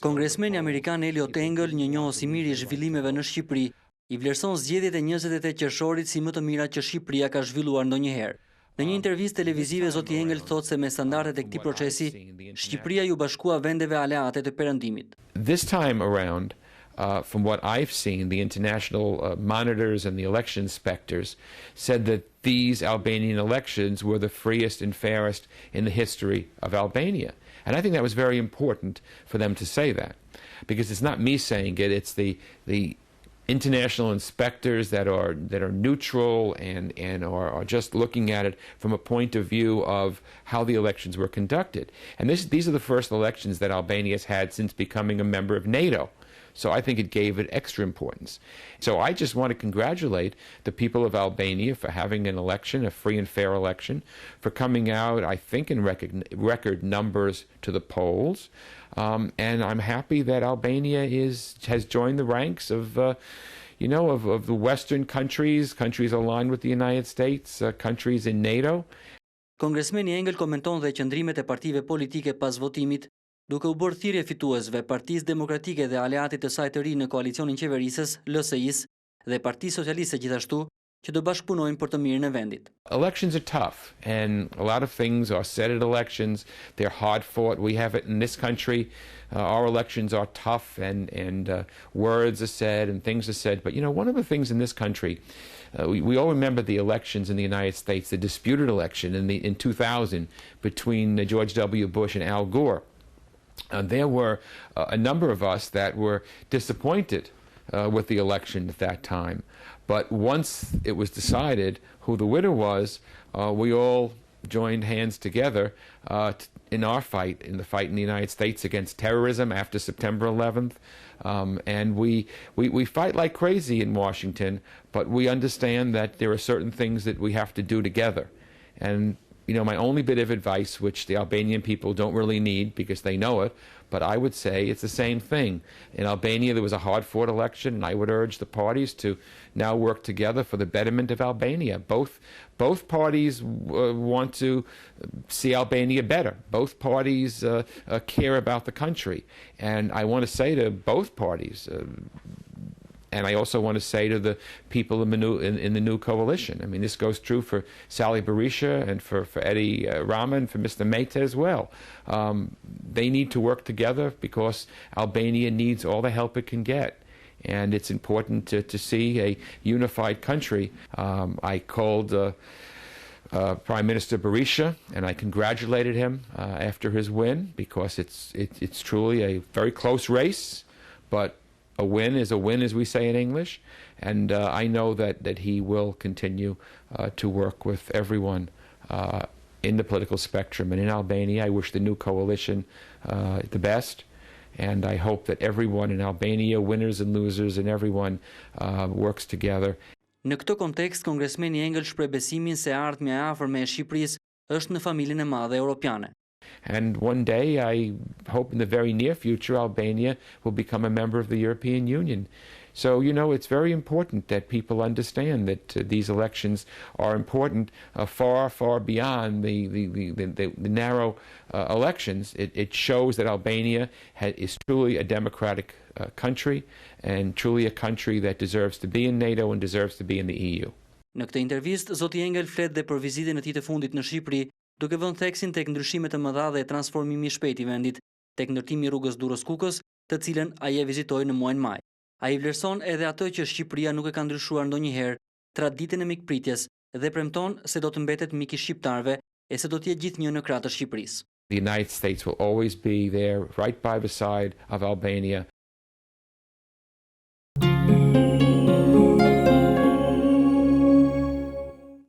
Kongresmeni amerikan Eliot Engel, një njohës i mirë i zhvillimeve në Shqipëri, I vlerëson zgjedhjet e 28 Qershorit si më të mira që Shqipëria ka zhvilluar ndonjëherë. Në një intervistë televizive, zoti Engel thotë se me standardet e këtij procesi, Shqipëria ju bashkua vendeve aleate të Perëndimit. This time around, from what I've seen, the international monitors and the election inspectors said that these Albanian elections were the freest and fairest in the history of Albania. And I think that was very important for them to say that, because it's not me saying it, it's the international inspectors that are neutral and are just looking at it from a point of view of how the elections were conducted. And these are the first elections that Albania has had since becoming a member of NATO. So I think it gave it extra importance. So I just want to congratulate the people of Albania for having an election, a free and fair election, for coming out, I think, in record numbers to the polls. And I'm happy that Albania has joined the ranks of the Western countries aligned with the United States, countries in NATO. Kongresmeni Engel komenton dhe qëndrimet e partive politike pas votimit, duke u bërë thirrje fituesve Partisë Demokratike dhe aleatit të saj të ri në koalicionin qeverisës, LSI-s, dhe Partisë Socialiste gjithashtu, që do bashkëpunojnë për të mirën e vendit. Elections are tough, and a lot of things are said at elections. They're hard fought. We have it in this country. Our elections are tough, and words are said and things are said. But one of the things in this country, we all remember the elections in the United States, the disputed election in 2000 between George W. Bush and Al Gore. There were a number of us that were disappointed with the election at that time. But once it was decided who the winner was, we all joined hands together in our fight, in the United States against terrorism after September 11th. And we fight like crazy in Washington, but we understand that there are certain things that we have to do together. And my only bit of advice, which the Albanian people don't really need because they know it, but I would say it's the same thing. In Albania, there was a hard-fought election, and I would urge the parties to now work together for the betterment of Albania. Both parties want to see Albania better. Both parties care about the country. And I want to say to both parties, and I also want to say to the people in the new coalition, I mean, this goes true for Sali Berisha and for Eddie Rama and for Mr. Mehta as well. They need to work together because Albania needs all the help it can get. And it's important to see a unified country. I called Prime Minister Berisha, and I congratulated him after his win, because it's truly a very close race, but a win is a win, as we say in English, and I know that he will continue to work with everyone in the political spectrum. And in Albania, I wish the new coalition the best, and I hope that everyone in Albania, winners and losers, and everyone works together. Në këtë kontekst, Kongresmeni Engel shpreh besimin se ardhmja e afërme e Shqipërisë është në familjen e madhe europiane. And one day, I hope in the very near future, Albania will become a member of the European Union. So, it's very important that people understand that these elections are important far, far beyond the narrow elections. It shows that Albania is truly a democratic country, and truly a country that deserves to be in NATO and deserves to be in the EU. Në këtë intervistë, zoti Engel flet dhe për vizitën e tij të fundit në Shqipëri, duke vënë theksin tek ndryshimet e mëdha dhe transformimi i shpejt i vendit, tek ndërtimi i rrugës Durrës-Kukës, të cilën ai e vizitoi në muajin maj. Ai vlerëson edhe atë që Shqipëria nuk e ka ndryshuar ndonjëherë, traditën e mikpritjes, dhe premton se do të mbetet mik i shqiptarëve e se do të jetë gjithnjë në krah të Shqipërisë. The United States will always be there, right by the side of Albania,